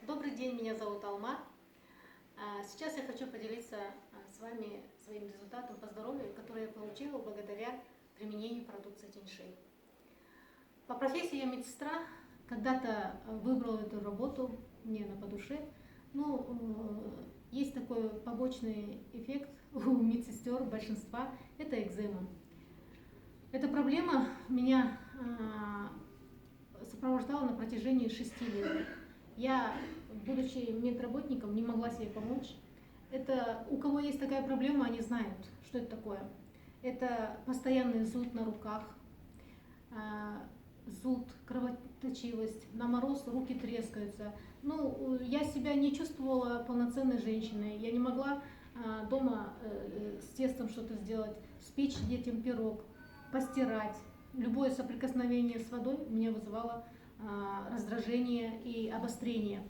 Добрый день, меня зовут Алма. Сейчас я хочу поделиться с вами своим результатом по здоровью, который я получила благодаря применению продукции Тиньши. По профессии я медсестра, когда-то выбрала эту работу, мне она по душе. Есть такой побочный эффект у медсестер большинства, это экзема. Эта проблема меня сопровождала на протяжении 6 лет. Я, будучи медработником, не могла себе помочь. У кого есть такая проблема, они знают, что это такое. Это постоянный зуд на руках, зуд, кровоточивость, на мороз руки трескаются. Я себя не чувствовала полноценной женщиной. Я не могла дома с тестом что-то сделать, спечь детям пирог, постирать. Любое соприкосновение с водой у меня вызывало раздражение и обострение.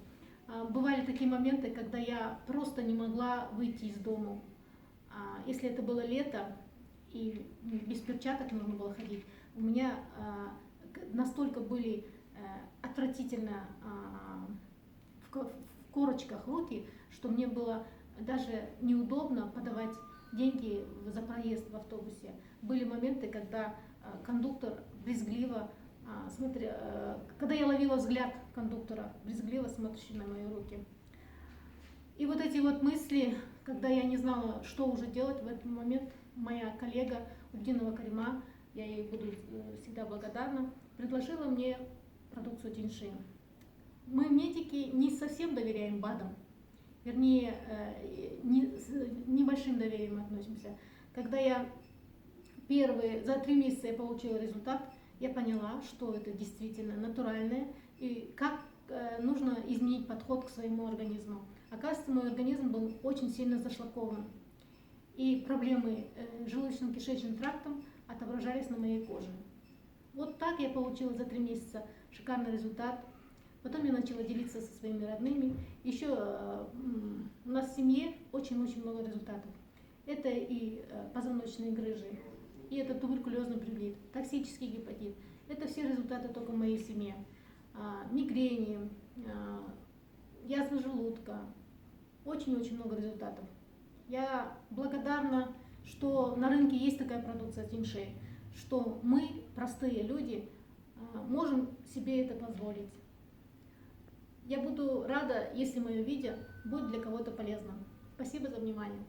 Бывали такие моменты, когда я просто не могла выйти из дома. Если это было лето и без перчаток нужно было ходить, у меня настолько были отвратительно в корочках руки, что мне было даже неудобно подавать деньги за проезд в автобусе. Были моменты, когда кондуктор брезгливо когда я ловила взгляд кондуктора, брезгливо смотрящий на мои руки. И вот эти вот мысли, когда я не знала, что уже делать, в этот момент моя коллега Ульдинова Карима, я ей буду всегда благодарна, предложила мне продукцию Тиньши. Мы, медики, не совсем доверяем БАДам, вернее, с небольшим доверием относимся. Когда я за 3 месяца я получила результат, я поняла, что это действительно натуральное и как нужно изменить подход к своему организму. Оказывается, мой организм был очень сильно зашлакован, и проблемы с желудочно-кишечным трактом отображались на моей коже. Вот так я получила за 3 месяца шикарный результат. Потом я начала делиться со своими родными. Еще у нас в семье очень-очень много результатов. Это и позвоночные грыжи, и это туберкулезный привит, токсический гепатит. Это все результаты только в моей семье. Мигрени, язва желудка. Очень-очень много результатов. Я благодарна, что на рынке есть такая продукция Тиньши, что мы, простые люди, можем себе это позволить. Я буду рада, если мое видео будет для кого-то полезным. Спасибо за внимание.